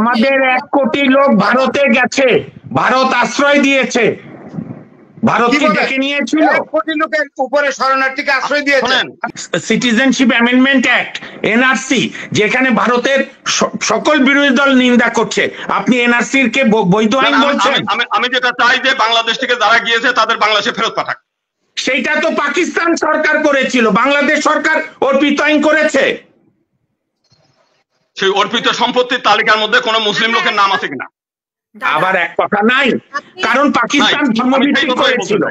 আমাদের 1 কোটি লোক ভারতে গেছে, ভারত আশ্রয় দিয়েছে, ভারত কি ডেকে নিয়েছিল? 1 কোটি লোকের উপরে শরণার্থীকে আশ্রয় দিয়েছে। সিটিজেনশিপ অ্যামেন্ডমেন্ট অ্যাক্ট, এনআরসি, যেখানে ভারতের সকল বিরোধী দল নিন্দা করছে, আপনি এনআরসি কে বৈধ আইন বলছেন? আমি যেটা চাই যে বাংলাদেশ থেকে যারা গিয়েছে তাদের বাংলাদেশে ফেরত পাঠাক। সেইটা তো পাকিস্তান সরকার করেছিল, বাংলাদেশ সরকার অর্পিত আইন করেছে। সেই অর্পিত সম্পত্তির তালিকার মধ্যে কোন মুসলিম লোকের নাম আছে কিনা? আবার এক কথা নাই, কারণ পাকিস্তান ধর্মভিত্তিক করেছিল।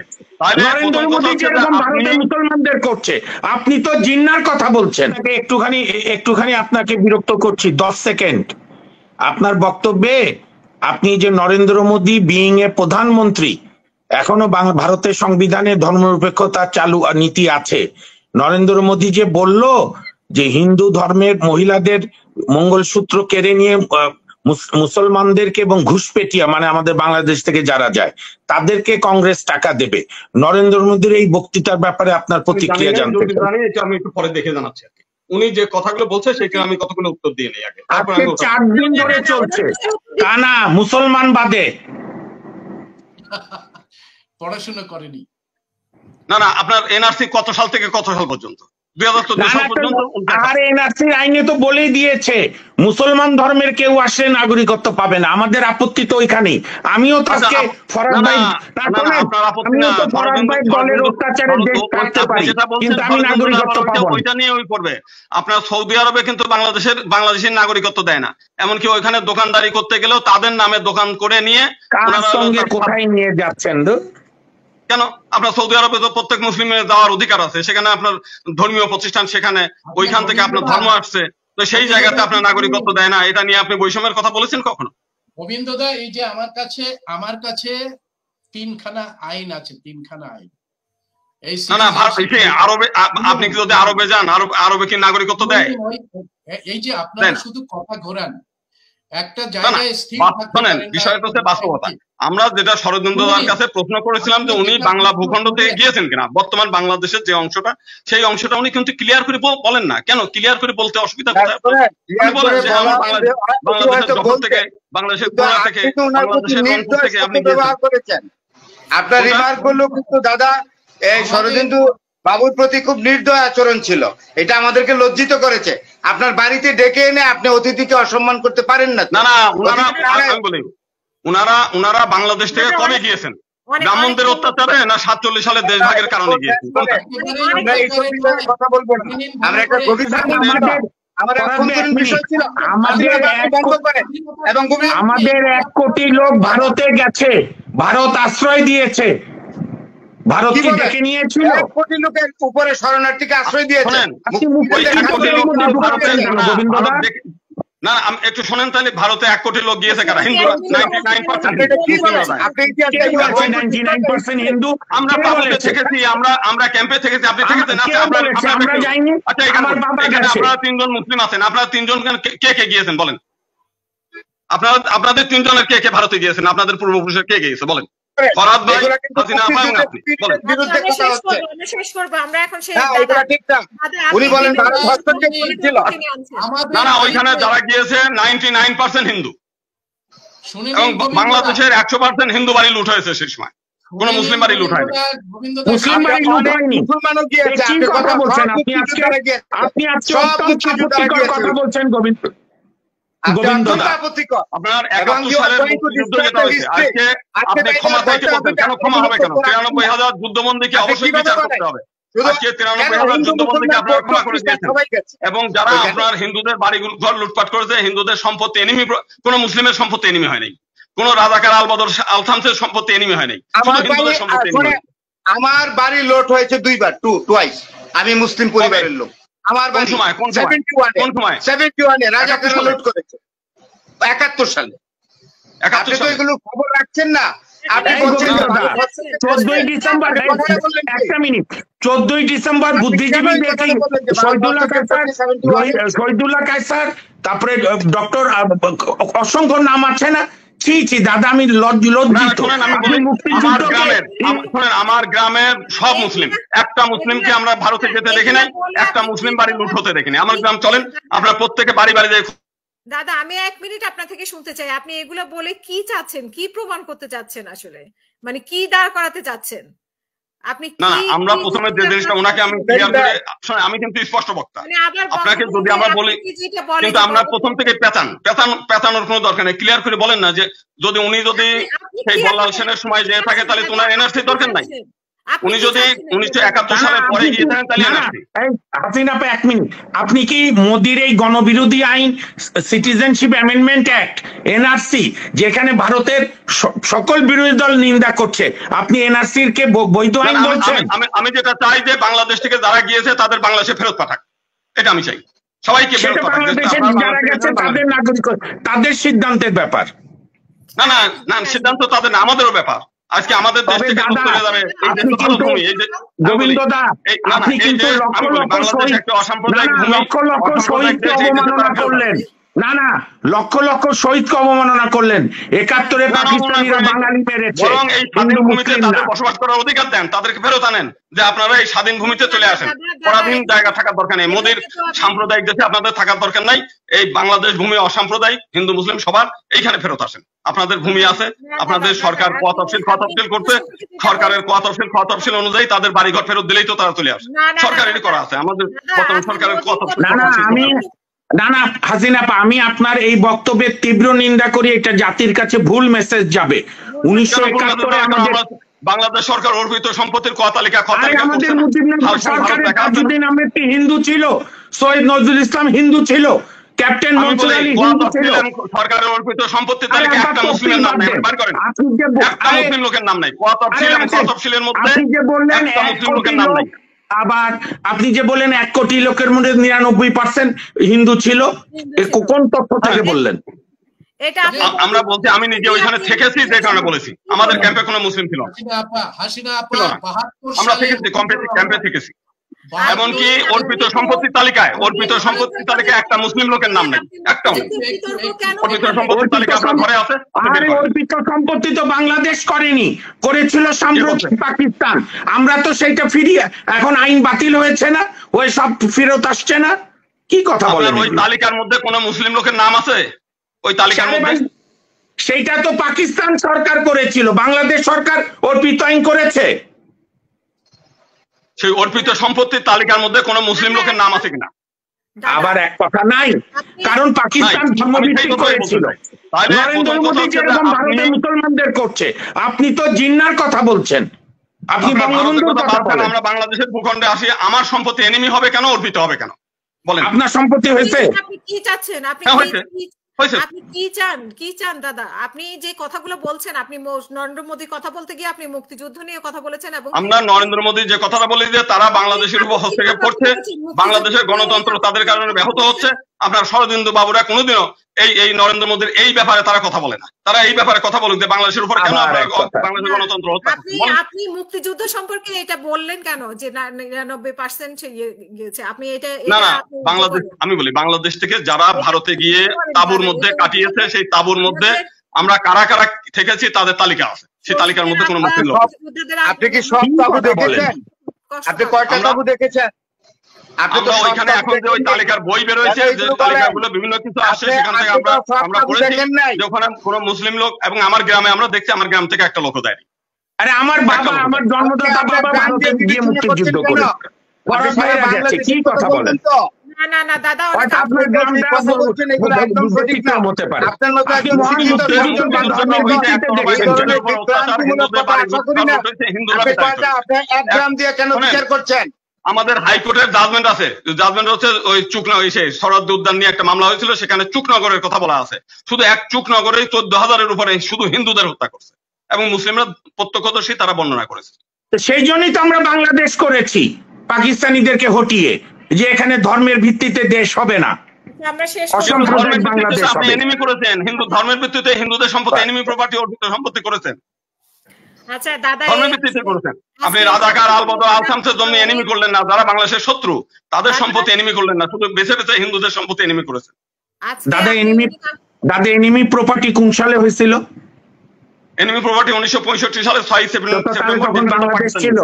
নরেন্দ্র মোদী যেরকম ভারতের মুসলমানদের করছে, আপনি তো জিন্নার কথা বলছেন। একটুখানি আপনাকে বিরক্ত করছি 10 সেকেন্ড। আপনার বক্তব্যে আপনি যে নরেন্দ্র মোদী বিইং এ প্রধানমন্ত্রী, এখনো ভারতের সংবিধানে ধর্মনিরপেক্ষতা চালু নীতি আছে। নরেন্দ্র মোদী যে বলল যে হিন্দু ধর্মের মহিলাদের মঙ্গলসূত্র কেড়ে নিয়ে মুসলমানদেরকে এবং ঘুষপেটিয়া, মানে আমাদের বাংলাদেশ থেকে যারা যায় তাদেরকে কংগ্রেস টাকা দেবে, নরেন্দ্র মোদীর এই বক্তৃতার ব্যাপারে আপনার প্রতিক্রিয়া জানতে চাই। আমি একটু পরে দেখে জানাচ্ছি। উনি যে কথাগুলো বলছে সেখানে আমি কতগুলো উত্তর দিয়ে নিই আগে। 4 দিন ধরে চলছে কানা মুসলমান বাদে। পড়াশোনা করেনি। না, আপনার এনআরসি কত সাল থেকে কত সাল পর্যন্ত? 2014 সাল পর্যন্ত। আর এনআরসি আইনে তো বলেই দিয়েছে মুসলমান ধর্মের কেউ আসলে নাগরিকত্ব পাবে না। আমাদের আপত্তি তো ওইখানেই। আমিও তো আজকে ফরাদ ভাই দলের অত্যাচারে দেশ কাটতে পারি, কিন্তু আমি নাগরিকত্ব পাবো না। ওইটা নিয়ে ওই করবে। আপনার সৌদি আরবে কিন্তু বাংলাদেশের নাগরিকত্ব দেয় না, এমনকি ওইখানে দোকানদারি করতে গেলেও তাদের নামে দোকান করে নিয়ে কোথায় নিয়ে যাচ্ছেন? কেন? আপনার সৌদি আরবে তো প্রত্যেক মুসলিমের যাওয়ার অধিকার আছে, সেখানে আপনার ধর্মীয় প্রতিষ্ঠান, সেখানে ওইখান থেকে আপনার ধর্ম আসছে, তো সেই জায়গাতে আপনার নাগরিকত্ব দেয় না। এটা নিয়ে আপনি বৈষম্যের কথা বলেছেন কখনো? গোবিন্দদা, এই যে আমার কাছে 3খানা আইন আছে, 3খানা আইন। না, আরবে আপনি কি যদি আরবে যান, আরবে কি নাগরিকত্ব দেয়? এই যে আপনারা শুধু কথা ঘোরান, একটা জায়গায় স্থির থাকেন। বিষয়টা হচ্ছে বাস্তবতা। আমরা যেটা শরদিন্দুর কাছে প্রশ্ন করেছিলাম যে উনি বাংলা ভূখণ্ড থেকে গিয়েছেন কিনা, বর্তমান বাংলাদেশের যে অংশটা, সেই অংশটা উনি কিন্তু ক্লিয়ার করে বলেন না। কেন ক্লিয়ার করে বলতে অসুবিধা কোথায়? উনি বলেন যে আমরা বাংলাদেশের জগৎ থেকে, বাংলাদেশের কোণা থেকে, বাংলাদেশের অংশ থেকে আপনি ব্যবহার করেছেন। আপনার রিমার্ক গুলো কিন্তু দাদা এই শরদিন্দু বাবুর প্রতি খুব নির্দয় আচরণ ছিল। এটা আমাদেরকে লজ্জিত করেছে। আপনার বাড়িতে ডেকে এনে আপনি অতিথিকে অসম্মান করতে পারেন না। না, আমি বলি উনারা বাংলাদেশ থেকে কবে গিয়েছেন? ব্রাহ্মণদের অত্যাচারে না 47 সালে দেশভাগের কারণে গিয়েছেন? কথা বলবো না, আমরা একটা গভীর আমাদের 1 কোটি লোক ভারতে গেছে, ভারত আশ্রয় দিয়েছে, ভারত কি ডেকে নিয়েছিল? 1 কোটি লোকের উপরে শরণার্থীকে আশ্রয় দিয়েছে। না, একটু শোনেন তাহলে। ভারতে 1 কোটি লোক গিয়েছে কারা? হিন্দুরা। 99% হিন্দু। আমরা থেকেছি, আমরা ক্যাম্পে থেকেছি। আপনি থেকেছেন? আচ্ছা, এখানে আপনারা 3 জন মুসলিম আছেন, আপনারা 3 জন কে গিয়েছেন বলেন? আপনাদের 3 জনের কে ভারতে গিয়েছেন? আপনাদের পূর্বপুরুষের কে গিয়েছে বলেন? ফরাদ ভাই, হাসিনা আপা এবং আপনি বলেন। না, ওইখানে যারা গিয়েছে 99% হিন্দু, এবং বাংলাদেশের 100% হিন্দু বাড়ি লুট হয়েছে সেই সময়। কোন মুসলিম বাড়ি লুট হয়নি। মুসলমানও গিয়েছে। কথা বলছেন আপনি কথা বলছেন গোবিন্দ। আপনার 71 সালের মুক্তিযুদ্ধ যেটা হয়েছে, আজকে আপনি ক্ষমা চাইতে বলছেন, কেন ক্ষমা হবে কেন? 93,000 যুদ্ধবন্দীকে অবশ্যই বিচার করতে হবে। আজকে 93,000 যুদ্ধবন্দীকে আপনারা ক্ষমা করে দিয়েছেন, এবং যারা আপনার হিন্দুদের বাড়ি ঘর লুটপাট করেছে, হিন্দুদের সম্পত্তি এনিমি, কোন মুসলিমের সম্পত্তি এনিমি হয় নাই, কোন রাজাকার আলবদর আলথামসের সম্পত্তি এনিমি হয় নাই, হিন্দুদের সম্পত্তি এনিমি। আমার বাড়ি লুট হয়েছে 2 বার, টুয়াইস। আমি মুসলিম পরিবারের লোক। আমার কোন সময় 71-এ রাজাকাররা লুট করেছে। 71 সালে। আপনি তো এগুলো খবর রাখছেন না। আপনি বলছেন 14ই ডিসেম্বর, একটা মিনিট, 14ই ডিসেম্বর বুদ্ধিজীবী ব্যক্তি শহীদুল্লাহ কায়সার, তারপরে ডক্টর অসংখ্য নাম আছে না, ছি দাদা, আমি লজ্জিত। আমার গ্রামের সব মুসলিম, একটা মুসলিমকে আমরা ভারতে যেতে দেখি নাই, একটা মুসলিম বাড়ি লুট হতে দেখিনি। আমার গ্রাম চলেন, আপনারা প্রত্যেকে বাড়ি বাড়ি যাই। দাদা আমি 1 মিনিট আপনার থেকে শুনতে চাই, আপনি এগুলো বলে কি চাচ্ছেন, কি প্রমাণ করতে চাচ্ছেন, আসলে মানে কি দাঁড় করাতে চাচ্ছেন আপনি? না আমরা প্রথমে যে জিনিসটা ওনাকে আমি ক্লিয়ার করে, আমি কিন্তু স্পষ্ট বক্তা, আপনাকে যদি আমরা বলি, কিন্তু আমরা প্রথম থেকে পেঁচানোর কোনো দরকার নেই। ক্লিয়ার করে বলেন না যে যদি উনি যদি সেই বল্লাল সেনের সময় যে থাকে তাহলে তো ওনার এনআরসি দরকার নাই। উনি যদি 1971 সালের পরে গিয়ে থাকেন তাহলে এনআরসি। হাসিনা আপা 1 মিনিট, আপনি কি মোদির এই গণবিরোধী আইন, সিটিজেনশিপ অ্যামেন্ডমেন্ট অ্যাক্ট, এনআরসি, যেখানে ভারতের সকল বিরোধী দল নিন্দা করছে, আপনি এনআরসির কে বৈধ আইন বলছেন? আমি যেটা চাই যে বাংলাদেশ থেকে যারা গিয়েছে তাদের বাংলাদেশে ফেরত পাঠাক, এটা আমি চাই। সবাইকে ফেরত পাঠাক। বাংলাদেশে যারা গেছে তাদের নাগরিক, তাদের সিদ্ধান্তের ব্যাপার। না সিদ্ধান্ত তাদের না, আমাদেরও ব্যাপার। আজকে আমাদের দেশ থেকে চলে যাবে এই দেশ ভালো ভূমি, এই যে গোবিন্দদা, আপনি কিন্তু বাংলাদেশ একটা অসাম্প্রদায়িক ভূমি, লক্ষ শহীদকে অবমাননা করলেন। না লক্ষ শহীদকে অবমাননা করলেন। 71-এ পাকিস্তানিরা বাঙালি মেরেছে। বরং এই স্বাধীন ভূমিতে তাদের বসবাস করার অধিকার দেন, তাদেরকে ফেরত আনেন, যে আপনারা এই স্বাধীন ভূমিতে চলে আসেন। পরাধীন জায়গা থাকার দরকার নেই, মোদির সাম্প্রদায়িক দেশে আপনাদের থাকার দরকার নাই। এই বাংলাদেশ ভূমি অসাম্প্রদায়িক, হিন্দু মুসলিম সবার, এইখানে ফেরত আসেন। আপনাদের ভূমি আছে, আপনাদের সরকার ক তফসিল করতে, সরকারের ক তফসিল অনুযায়ী তাদের বাড়িঘর ফেরত দিলেই তো তারা চলে আসে। সরকারেরই করা আছে, আমাদের বর্তমান সরকারের ক তফসিল। না হাসিনা আপা, আমি আপনার এই বক্তব্যের তীব্র নিন্দা করি। এটা জাতির কাছে ভুল মেসেজ যাবে। 1971-এ আমাদের বাংলাদেশ সরকার অর্পিত সম্পত্তির ক তালিকা আমাদের মুজিবনগর সরকারের তাজউদ্দিন আহমেদ হিন্দু ছিল, সৈয়দ নজরুল ইসলাম হিন্দু ছিল, ক্যাপ্টেন মনসুর আলী হিন্দু ছিল। সরকারের অর্পিত সম্পত্তির তালিকা একটা মুসলিমের নাম নেই, বার করেন। একটা মুসলিম লোকের নাম নাই। ক তফসিলের মধ্যে একটা মুসলিম লোকের নাম নাই। আবার আপনি যে বললেন 1 কোটি লোকের মধ্যে 99% হিন্দু ছিল, কোন তথ্য থেকে বললেন? আমরা বলছি, আমি নিজে ওইখানে থেকেছি, যে কারণে বলেছি আমাদের ক্যাম্পে কোনো মুসলিম ছিল না। আমরা থেকেছি, ক্যাম্পে থেকেছি। এমনকি অর্পিত সম্পত্তির তালিকায় একটা মুসলিম লোকের নাম নেই, একটাও নেই। অর্পিত সম্পত্তির তালিকা আপনার ঘরে আছে। অর্পিত সম্পত্তি তো বাংলাদেশ করেনি, করেছিল সাম্প্রতিক পাকিস্তান। আমরা তো সেইটা ফিরিয়ে, এখন আইন বাতিল হয়েছে না, ওই সব ফেরত আসছে না। কি কথা বলেন? ওই তালিকার মধ্যে কোন মুসলিম লোকের নাম আছে? ওই তালিকার মধ্যে সেইটা তো পাকিস্তান সরকার করেছিল, বাংলাদেশ সরকার অর্পিত আইন করেছে। সেই অর্পিত সম্পত্তির তালিকার মধ্যে কোন মুসলিম লোকের নাম আছে কিনা? আবার এক কথা নাই, কারণ পাকিস্তান ধর্মভিত্তিক করেছিল। নরেন্দ্র মোদী যেরকম ভারতের মুসলমানদের করছে, আপনি তো জিন্নার কথা বলছেন, আপনি বঙ্গবন্ধুর কথা বলেন। আমরা বাংলাদেশের ভূখণ্ডে আসি, আমার সম্পত্তি এনিমি হবে কেন, অর্পিত হবে কেন বলেন? আপনার সম্পত্তি হয়েছে, আপনি কি চাচ্ছেন? আপনি কি চান দাদা? আপনি যে কথাগুলো বলছেন, আপনি নরেন্দ্র মোদীর কথা বলতে গিয়ে আপনি মুক্তিযুদ্ধ নিয়ে কথা বলেছেন, এবং আমরা নরেন্দ্র মোদী যে কথাটা বলি যে তারা বাংলাদেশের উপর হস্তক্ষেপ করছে, বাংলাদেশের গণতন্ত্র তাদের কারণে ব্যাহত হচ্ছে। আপনার শরদিন্দু বাবুরা কোনোদিনও এই নরেন্দ্র মোদীর এই ব্যাপারে তারা কথা বলে না। তারা এই ব্যাপারে কথা বলুক যে বাংলাদেশের উপর কেন বাংলাদেশের গণতন্ত্র হত্যা। আপনি মুক্তিযুদ্ধ সম্পর্কে এটা বললেন কেন যে 99% গিয়েছে? আপনি এটা না বাংলাদেশ, আমি বলি বাংলাদেশ থেকে যারা ভারতে গিয়ে তাঁবুর মধ্যে কাটিয়েছে, সেই তাঁবুর মধ্যে আমরা কারা কারা থেকেছি তাদের তালিকা আছে। সেই তালিকার মধ্যে কোনো মুসলিম লোক। আপনি কি সব তাঁবু দেখেছেন? আপনি কয়টা তাঁবু দেখেছেন? আমরা ওইখানে এখন যে ওই তালিকার বই বের হয়েছে, যে তালিকাগুলো বিভিন্ন কিছু আসছে, সেখান থেকে আমরা পড়েছি যে ওখানে কোনো মুসলিম লোক, এবং আমার গ্রামে আমরা দেখছি আমার গ্রাম থেকে একটা লোকও দেয়নি। আরে আমার বাবা, আমার জন্মদাতা বাবা ভারতে গিয়ে মুক্তিযুদ্ধ করে কি কথা বলেন? না দাদা, আপনার গ্রামটা একদম সঠিক নাম হতে পারে। আপনার মতো একজন এক গ্রাম দিয়ে কেন বিচার করছেন? আমাদের হাইকোর্টের জাজমেন্ট আছে, জাজমেন্ট হচ্ছে ওই সরদ উদ্যান নিয়ে একটা মামলা হয়েছিল, সেখানে চুকনগরের কথা বলা আছে। শুধু এক চুকনগরে 14,000-এর উপরে শুধু হিন্দুদের হত্যা করছে, এবং মুসলিমরা প্রত্যক্ষদর্শী, তারা বর্ণনা করেছে। সেই জন্যই তো আমরা বাংলাদেশ করেছি, পাকিস্তানিদেরকে হটিয়ে, যে এখানে ধর্মের ভিত্তিতে দেশ হবে না, আপনি এনিমি করেছেন। হিন্দু ধর্মের ভিত্তিতে হিন্দুদের সম্পত্তি, এনিমি প্রপার্টি, অর্পিত সম্পত্তি করেছেন। আচ্ছা দাদা, ধর্মের ভিত্তিতে করেছেন আপনি। রাজাকার, আল বদর, আল শামসের জন্য এনিমি করলেন না, যারা বাংলাদেশের শত্রু তাদের সম্পত্তি এনিমি করলেন না, শুধু বেছে বেছে হিন্দুদের সম্পত্তি এনিমি করেছেন। দাদা এনিমি দাদা এনিমি প্রপার্টি কোন সালে হয়েছিল? এনিমি প্রপার্টি 1965 সালে 6 সেপ্টেম্বর বাংলাদেশ ছিল।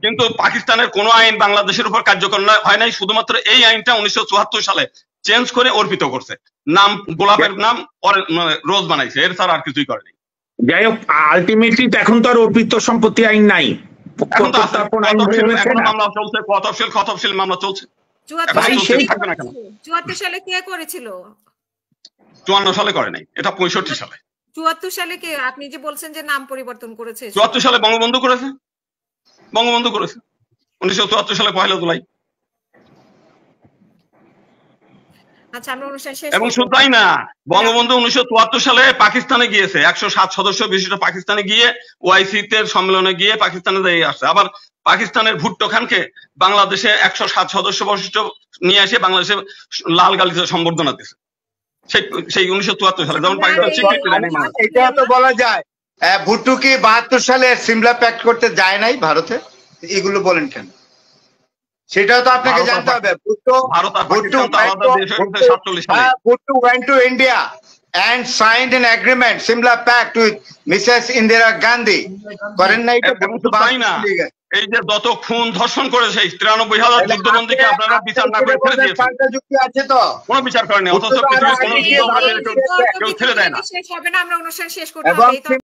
কিন্তু পাকিস্তানের কোন আইন বাংলাদেশের উপর কার্যকর হয় নাই, শুধুমাত্র এই আইনটা 1974 সালে চেঞ্জ করে অর্পিত করছে, নাম গোলাপের নাম রোজ বানাইছে, এর ছাড়া আর কিছুই করেনি। যাই হোক, আলটিমেটলি এখন তো আর অর্পিত সম্পত্তি আইন নাই, এখন তো মামলা চলছে, কতফসিল মামলা চলছে। 74 সালে কে করেছিল? 54 সালে করে নাই, এটা 65 সালে। 74 সালে কে? আপনি যে বলছেন যে নাম পরিবর্তন করেছে, 74 সালে বঙ্গবন্ধু করেছে, 1974 সালে 1 জুলাই। আচ্ছা, আমরা অনুষ্ঠান শেষ এবং শুধু তাই না, বঙ্গবন্ধু 1974 সালে পাকিস্তানে গিয়েছে, 107 সদস্য বিশিষ্ট পাকিস্তানে গিয়ে ওআইসি তে সম্মেলনে গিয়ে পাকিস্তানে দিয়ে আসছে। আবার পাকিস্তানের ভুট্টো খানকে বাংলাদেশে 107 সদস্য বিশিষ্ট নিয়ে এসে বাংলাদেশে লাল গালিতে সম্বর্ধনা দিয়েছে, সেই 1974 সালে, যেমন পাকিস্তান স্বীকৃতি দেয়নি। এটা তো বলা যায় ভুট্টো কি 72 সালে সিমলা প্যাক্ট করতে যায় নাই ভারতে? এগুলো বলেন কেন? সেটাও তো আপনাকে জানতে হবে। Bhutto went to India and signed an agreement, Simla Pact with Mrs. Indira Gandhi. করেন না? এটা এই যে যত খুন ধর্ষণ করেছে 93,000 যুদ্ধবন্দীকে আপনারা বিচার না করে ছেড়ে দিয়েছেন। যুক্তি আছে তো? কোনো বিচার করেনি, অথচ পৃথিবীর কোনো যুদ্ধ কেউ ছেড়ে দেয় না। শেষ হবে না, আমরা অনুষ্ঠান শেষ করতে হবে।